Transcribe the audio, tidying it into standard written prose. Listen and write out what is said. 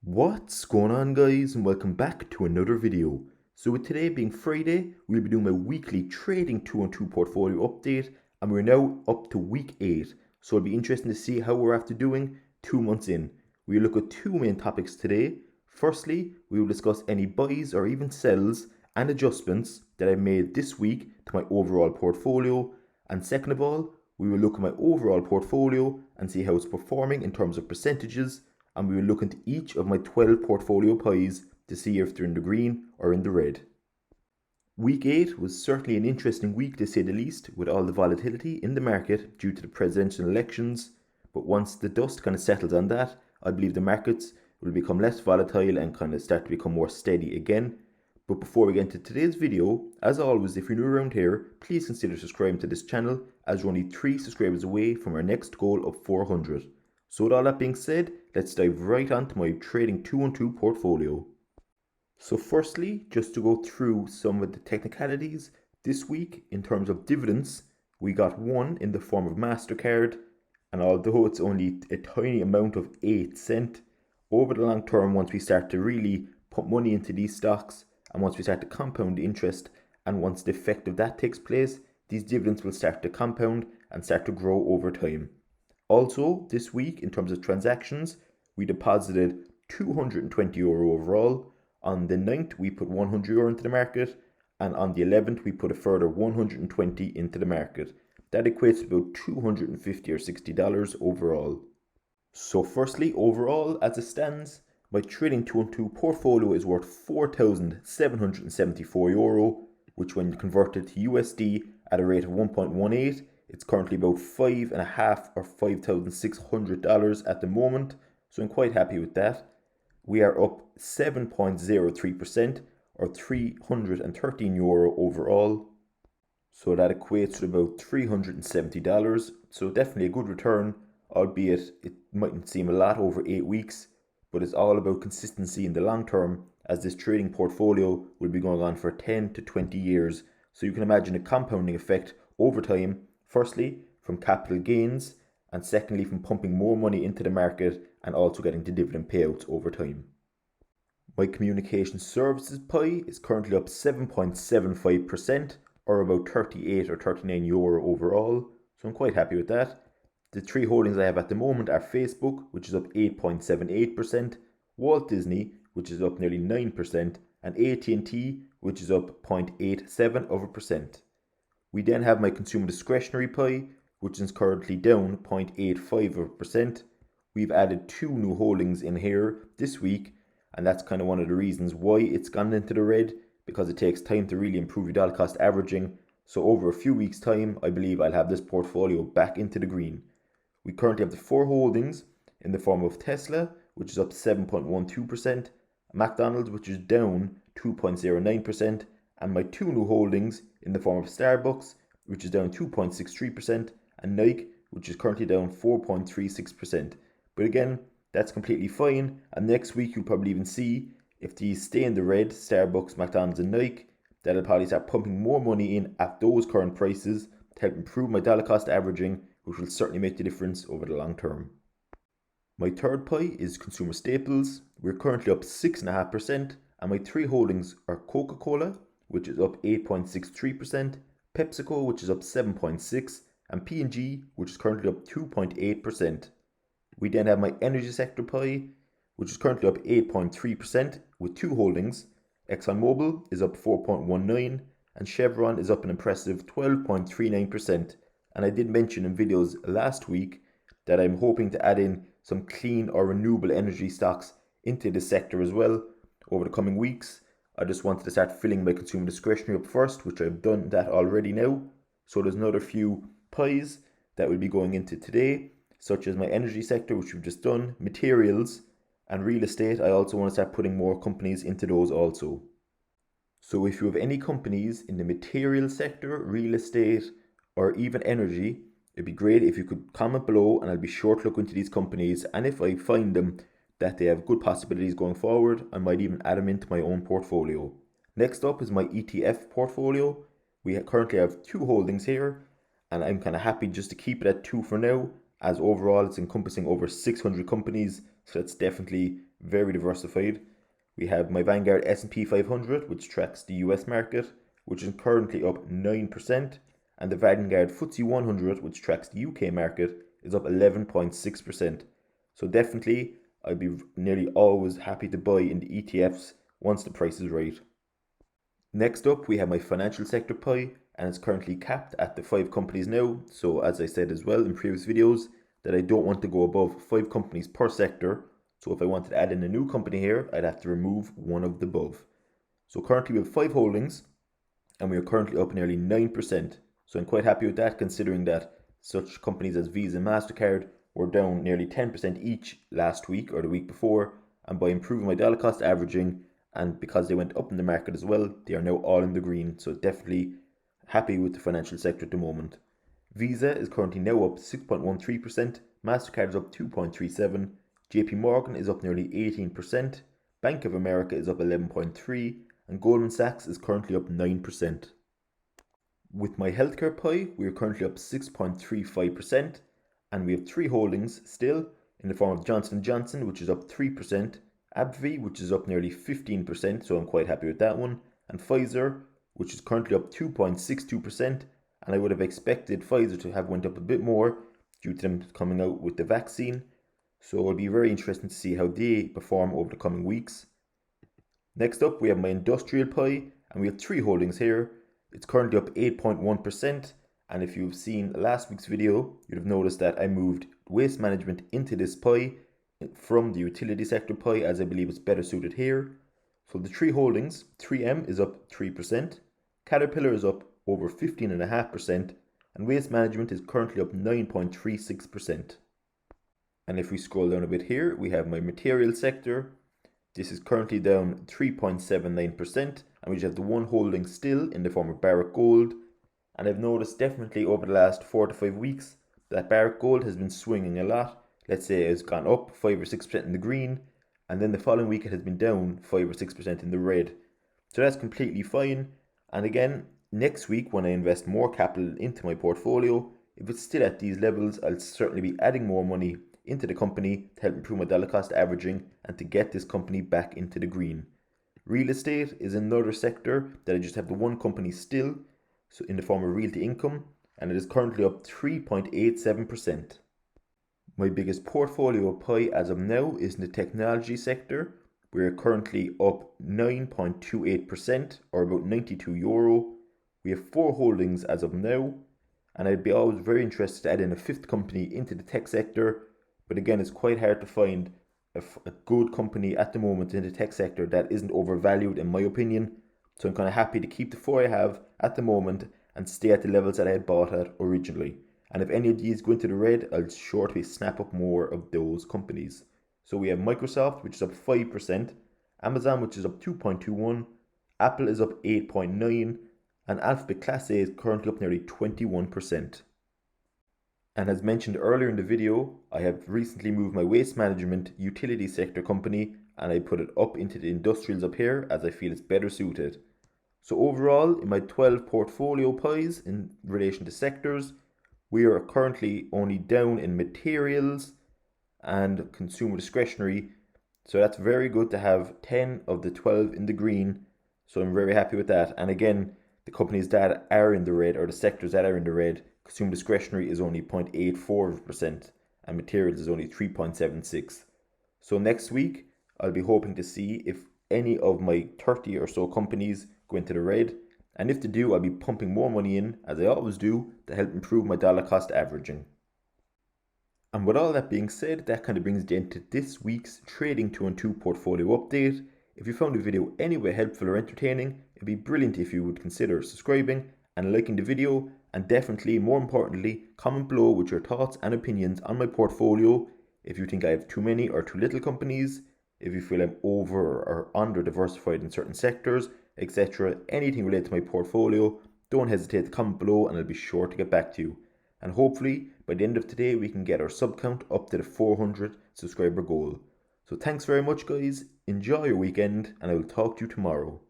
What's going on, guys, and welcome back to another video. So with today being Friday, we'll be doing my weekly trading 2-on-2 portfolio update, and we're now up to week 8. So it'll be interesting to see how we're after doing 2 months in. We'll look at two main topics today. Firstly, we will discuss any buys or even sells and adjustments that I made this week to my overall portfolio. And second of all, we will look at my overall portfolio and see how it's performing in terms of percentages, and we will look into each of my 12 portfolio pies to see if they're in the green or in the red. Week 8 was certainly an interesting week to say the least, with all the volatility in the market due to the presidential elections, but once the dust kind of settles on that, I believe the markets will become less volatile and kind of start to become more steady again. But before we get into today's video, as always, if you're new around here, please consider subscribing to this channel, as we're only 3 subscribers away from our next goal of 400. So with all that being said, let's dive right onto my trading 2-on-2 portfolio. So firstly, just to go through some of the technicalities, this week in terms of dividends, we got one in the form of MasterCard, and although it's only a tiny amount of 8 cents, over the long term, once we start to really put money into these stocks, and once we start to compound the interest, and once the effect of that takes place, these dividends will start to compound and start to grow over time. Also, this week, in terms of transactions, we deposited €220 overall. On the 9th, we put €100 into the market, and on the 11th, we put a further 120 into the market. That equates to about $250 or $60 overall. So firstly, overall, as it stands, my trading 2-on-2 portfolio is worth €4,774, which when converted to USD at a rate of 1.18, it's currently about $5.5 or $5,600 at the moment, so I'm quite happy with that. We are up 7.03% or €313 overall, so that equates to about $370, so definitely a good return, albeit it mightn't seem a lot over 8 weeks, but it's all about consistency in the long term, as this trading portfolio will be going on for 10 to 20 years, so you can imagine a compounding effect over time, firstly from capital gains, and secondly from pumping more money into the market and also getting the dividend payouts over time. My communication services pie is currently up 7.75% or about €38 or €39 overall, so I'm quite happy with that. The 3 holdings I have at the moment are Facebook, which is up 8.78%, Walt Disney, which is up nearly 9%, and AT&T, which is up 0.87%. We then have my consumer discretionary pie, which is currently down 0.85%. We've added 2 new holdings in here this week, and that's kind of one of the reasons why it's gone into the red, because it takes time to really improve your dollar cost averaging. So over a few weeks' time, I believe I'll have this portfolio back into the green. We currently have the 4 holdings in the form of Tesla, which is up 7.12%, McDonald's, which is down 2.09%, and my 2 new holdings in the form of Starbucks, which is down 2.63%, and Nike, which is currently down 4.36%. But again, that's completely fine, and next week you'll probably even see, if these stay in the red, Starbucks, McDonald's and Nike, that'll probably start pumping more money in at those current prices to help improve my dollar cost averaging, which will certainly make the difference over the long term. My third pie is consumer staples. We're currently up 6.5%, and my 3 holdings are Coca-Cola, which is up 8.63%, PepsiCo, which is up 7.6%, and P&G, which is currently up 2.8%. We then have my energy sector pie, which is currently up 8.3% with 2 holdings. ExxonMobil is up 4.19%, and Chevron is up an impressive 12.39%. And I did mention in videos last week that I'm hoping to add in some clean or renewable energy stocks into this sector as well over the coming weeks. I just wanted to start filling my consumer discretionary up first, which I've done that already now. So there's another few pies that will be going into today, such as my energy sector, which we've just done, materials, and real estate. I also want to start putting more companies into those also. So if you have any companies in the material sector, real estate, or even energy, it'd be great if you could comment below, and I'll be sure to look into these companies, and if I find them that they have good possibilities going forward, I might even add them into my own portfolio. Next up is my ETF portfolio. We currently have 2 holdings here, and I'm kind of happy just to keep it at 2 for now, as overall it's encompassing over 600 companies, so that's definitely very diversified. We have my Vanguard S&P 500, which tracks the US market, which is currently up 9%, and the Vanguard FTSE 100, which tracks the UK market, is up 11.6%. So definitely, I'd be nearly always happy to buy in the ETFs once the price is right. Next up, we have my financial sector pie, and it's currently capped at the 5 companies now. So as I said as well in previous videos, that I don't want to go above 5 companies per sector. So if I wanted to add in a new company here, I'd have to remove one of the above. So currently we have 5 holdings, and we are currently up nearly 9%. So I'm quite happy with that, considering that such companies as Visa and MasterCard were down nearly 10% each last week or the week before, and by improving my dollar cost averaging, and because they went up in the market as well, they are now all in the green. So definitely happy with the financial sector at the moment. Visa is currently now up 6.13%, MasterCard is up 2.37%, JP Morgan is up nearly 18%, Bank of America is up 11.3%, and Goldman Sachs is currently up 9%. With my healthcare pie, we are currently up 6.35%, and we have 3 holdings still in the form of Johnson & Johnson, which is up 3%, AbbVie, which is up nearly 15%, so I'm quite happy with that one, and Pfizer, which is currently up 2.62%, and I would have expected Pfizer to have went up a bit more due to them coming out with the vaccine, so it'll be very interesting to see how they perform over the coming weeks. Next up, we have my industrial pie, and we have 3 holdings here. It's currently up 8.1%, and if you've seen last week's video, you'd have noticed that I moved waste management into this pie from the utility sector pie, as I believe it's better suited here. So the 3 holdings, 3M is up 3%, Caterpillar is up over 15.5%, and waste management is currently up 9.36%. And if we scroll down a bit here, we have my material sector. This is currently down 3.79%, and we just have the 1 holding still in the form of Barrick Gold. And I've noticed definitely over the last 4 to 5 weeks that Barrick Gold has been swinging a lot. Let's say it's gone up 5 or 6% in the green, and then the following week it has been down 5 or 6% in the red. So that's completely fine. And again, next week when I invest more capital into my portfolio, if it's still at these levels, I'll certainly be adding more money into the company to help improve my dollar cost averaging and to get this company back into the green. Real estate is another sector that I just have the 1 company still, so in the form of Realty Income, and it is currently up 3.87%. My biggest portfolio pie as of now is in the technology sector. We are currently up 9.28%, or about €92. We have 4 holdings as of now, and I'd be always very interested to add in a 5th company into the tech sector, but again, it's quite hard to find a good company at the moment in the tech sector that isn't overvalued in my opinion. So I'm kind of happy to keep the 4 I have at the moment and stay at the levels that I had bought at originally. And if any of these go into the red, I'll shortly snap up more of those companies. So we have Microsoft, which is up 5%, Amazon, which is up 2.21%, Apple is up 8.9%, and Alphabet Class A is currently up nearly 21%. And as mentioned earlier in the video, I have recently moved my waste management utility sector company, and I put it up into the industrials up here as I feel it's better suited. So overall, in my 12 portfolio pies in relation to sectors, we are currently only down in materials and consumer discretionary. So that's very good to have 10 of the 12 in the green. So I'm very happy with that. And again, the companies that are in the red, or the sectors that are in the red, consumer discretionary is only 0.84% and materials is only 3.76%. So next week, I'll be hoping to see if any of my 30 or so companies go into the red. And if they do, I'll be pumping more money in, as I always do, to help improve my dollar cost averaging. And with all that being said, that kind of brings the end to this week's Trading 2 and 2 portfolio update. If you found the video anyway helpful or entertaining, it'd be brilliant if you would consider subscribing and liking the video, and definitely, more importantly, comment below with your thoughts and opinions on my portfolio. If you think I have too many or too little companies, if you feel I'm over or under diversified in certain sectors, etc., anything related to my portfolio, don't hesitate to comment below and I'll be sure to get back to you. And hopefully, by the end of today, we can get our sub count up to the 400 subscriber goal. So thanks very much guys, enjoy your weekend, and I will talk to you tomorrow.